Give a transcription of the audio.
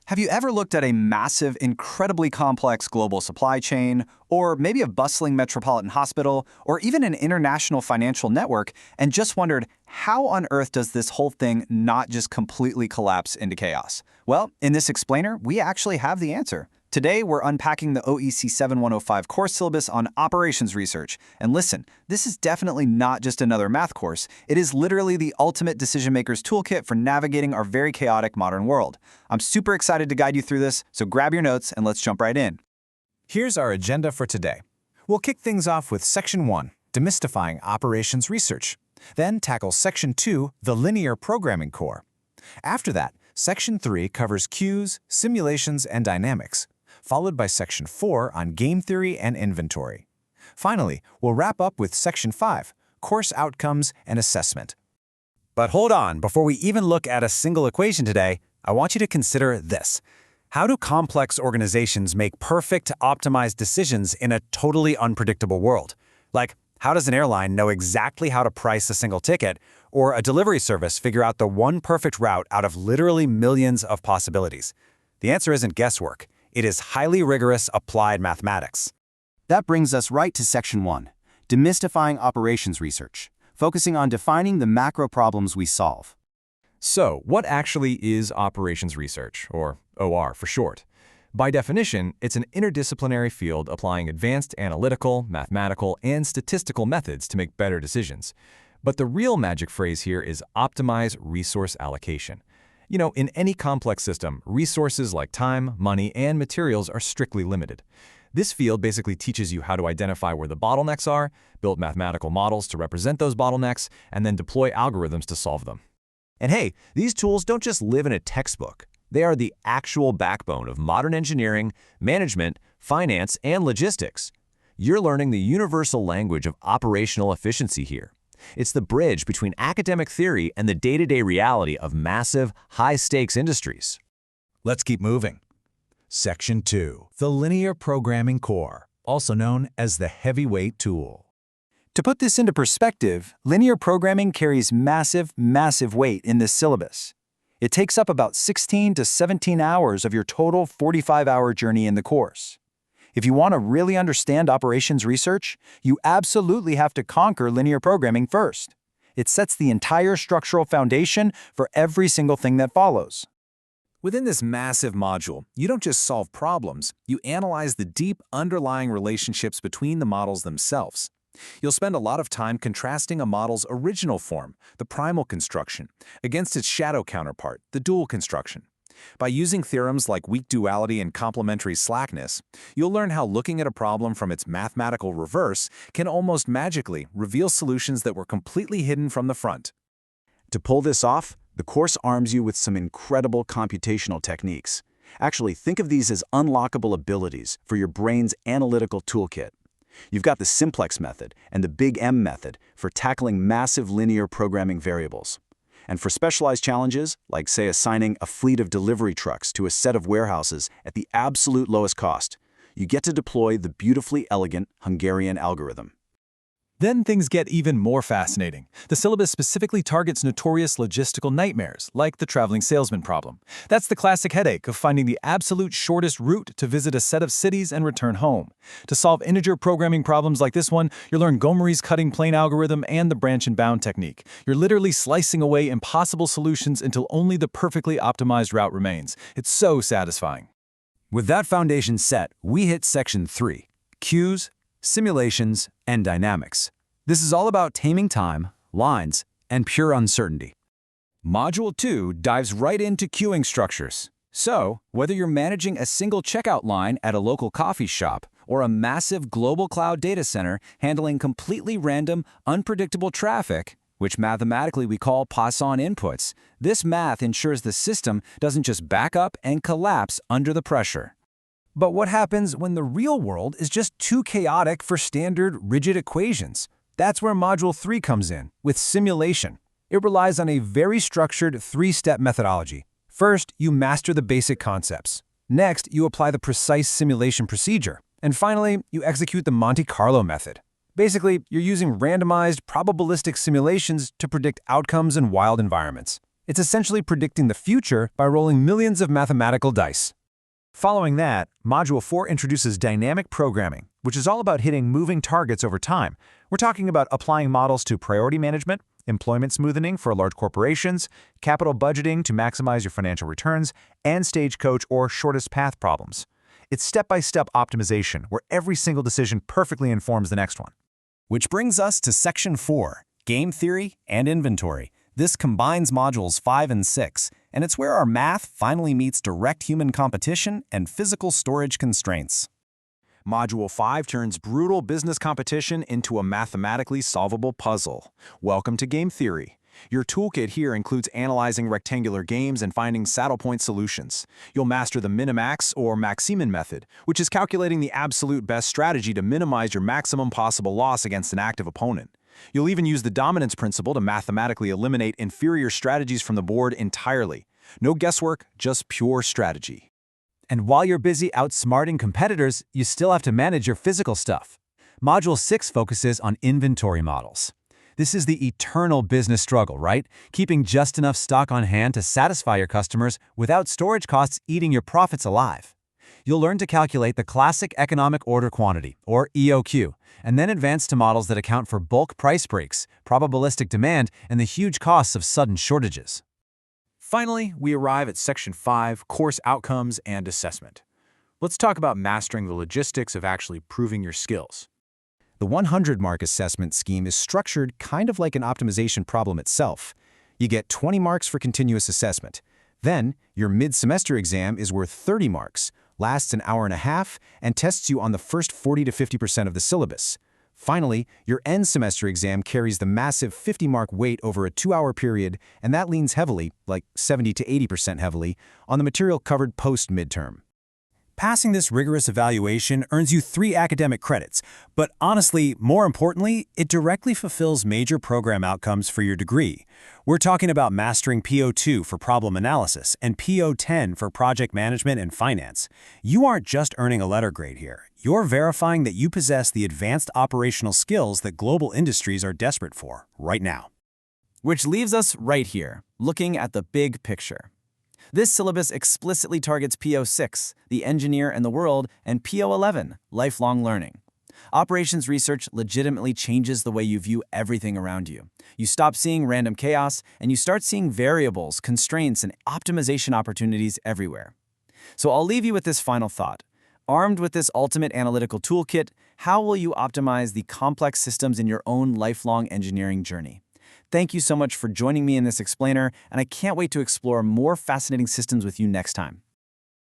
Have you ever looked at a massive, incredibly complex global supply chain, or maybe a bustling metropolitan hospital, or even an international financial network, and just wondered, how on earth does this whole thing not just completely collapse into chaos? Well, in this explainer, we actually have the answer. Today, we're unpacking the OEC 7105 course syllabus on operations research. And listen, this is definitely not just another math course. It is literally the ultimate decision maker's toolkit for navigating our very chaotic modern world. I'm super excited to guide you through this, so grab your notes and let's jump right in. Here's our agenda for today. We'll kick things off with Section 1, Demystifying Operations Research. Then tackle Section 2, the Linear Programming Core. After that, Section 3 covers queues, simulations, and dynamics, followed by Section 4 on game theory and inventory. Finally, we'll wrap up with Section 5, Course Outcomes and Assessment. But hold on, before we even look at a single equation today, I want you to consider this. How do complex organizations make perfect, optimized decisions in a totally unpredictable world? Like, how does an airline know exactly how to price a single ticket, or a delivery service figure out the one perfect route out of literally millions of possibilities? The answer isn't guesswork. It is highly rigorous applied mathematics. That brings us right to Section 1, Demystifying Operations Research, focusing on defining the macro problems we solve. So, what actually is operations research, or OR for short? By definition, it's an interdisciplinary field applying advanced analytical, mathematical, and statistical methods to make better decisions. But the real magic phrase here is optimize resource allocation. You know, in any complex system, resources like time, money, and materials are strictly limited. This field basically teaches you how to identify where the bottlenecks are, build mathematical models to represent those bottlenecks, and then deploy algorithms to solve them. And hey, these tools don't just live in a textbook. They are the actual backbone of modern engineering, management, finance, and logistics. You're learning the universal language of operational efficiency here. It's the bridge between academic theory and the day-to-day reality of massive, high-stakes industries. Let's keep moving. Section 2, the Linear Programming Core, also known as the heavyweight tool. To put this into perspective, linear programming carries massive weight in this syllabus. It takes up about 16 to 17 hours of your total 45-hour journey in the course. If you want to really understand operations research, you absolutely have to conquer linear programming first. It sets the entire structural foundation for every single thing that follows. Within this massive module, you don't just solve problems, you analyze the deep underlying relationships between the models themselves. You'll spend a lot of time contrasting a model's original form, the primal construction, against its shadow counterpart, the dual construction. By using theorems like weak duality and complementary slackness, you'll learn how looking at a problem from its mathematical reverse can almost magically reveal solutions that were completely hidden from the front. To pull this off, the course arms you with some incredible computational techniques. Actually, think of these as unlockable abilities for your brain's analytical toolkit. You've got the simplex method and the big M method for tackling massive linear programming variables. And for specialized challenges, like say assigning a fleet of delivery trucks to a set of warehouses at the absolute lowest cost, you get to deploy the beautifully elegant Hungarian algorithm. Then things get even more fascinating. The syllabus specifically targets notorious logistical nightmares, like the traveling salesman problem. That's the classic headache of finding the absolute shortest route to visit a set of cities and return home. To solve integer programming problems like this one, you'll learn Gomery's cutting plane algorithm and the branch and bound technique. You're literally slicing away impossible solutions until only the perfectly optimized route remains. It's so satisfying. With that foundation set, we hit Section 3, Queues, Simulations, and Dynamics. This is all about taming time, lines, and pure uncertainty. Module 2 dives right into queuing structures. So, whether you're managing a single checkout line at a local coffee shop or a massive global cloud data center handling completely random, unpredictable traffic, which mathematically we call Poisson inputs, this math ensures the system doesn't just back up and collapse under the pressure. But what happens when the real world is just too chaotic for standard, rigid equations? That's where Module 3 comes in, with simulation. It relies on a very structured three-step methodology. First, you master the basic concepts. Next, you apply the precise simulation procedure. And finally, you execute the Monte Carlo method. Basically, you're using randomized, probabilistic simulations to predict outcomes in wild environments. It's essentially predicting the future by rolling millions of mathematical dice. Following that, Module 4 introduces dynamic programming, which is all about hitting moving targets over time. We're talking about applying models to priority management, employment smoothing for large corporations, capital budgeting to maximize your financial returns, and stagecoach or shortest path problems. It's step-by-step optimization where every single decision perfectly informs the next one. Which brings us to Section 4, Game Theory and Inventory. This combines Modules 5 and 6, and it's where our math finally meets direct human competition and physical storage constraints. Module 5 turns brutal business competition into a mathematically solvable puzzle. Welcome to Game Theory. Your toolkit here includes analyzing rectangular games and finding saddle point solutions. You'll master the Minimax or Maximin method, which is calculating the absolute best strategy to minimize your maximum possible loss against an active opponent. You'll even use the dominance principle to mathematically eliminate inferior strategies from the board entirely. No guesswork, just pure strategy. And while you're busy outsmarting competitors, you still have to manage your physical stuff. Module 6 focuses on inventory models. This is the eternal business struggle, right? Keeping just enough stock on hand to satisfy your customers without storage costs eating your profits alive. You'll learn to calculate the classic economic order quantity, or EOQ, and then advance to models that account for bulk price breaks, probabilistic demand, and the huge costs of sudden shortages. Finally, we arrive at Section 5, Course Outcomes and Assessment. Let's talk about mastering the logistics of actually proving your skills. The 100-mark assessment scheme is structured kind of like an optimization problem itself. You get 20 marks for continuous assessment. Then, your mid-semester exam is worth 30 marks, lasts an hour and a half, and tests you on the first 40 to 50% of the syllabus. Finally, your end semester exam carries the massive 50-mark weight over a 2-hour period, and that leans heavily, like 70 to 80% heavily, on the material covered post-midterm. Passing this rigorous evaluation earns you 3 academic credits, but honestly, more importantly, it directly fulfills major program outcomes for your degree. We're talking about mastering PO2 for problem analysis and PO10 for project management and finance. You aren't just earning a letter grade here. You're verifying that you possess the advanced operational skills that global industries are desperate for right now. Which leaves us right here, looking at the big picture. This syllabus explicitly targets PO6, the engineer and the world, and PO11, lifelong learning. Operations research legitimately changes the way you view everything around you. You stop seeing random chaos, and you start seeing variables, constraints, and optimization opportunities everywhere. So I'll leave you with this final thought. Armed with this ultimate analytical toolkit, how will you optimize the complex systems in your own lifelong engineering journey? Thank you so much for joining me in this explainer, and I can't wait to explore more fascinating systems with you next time.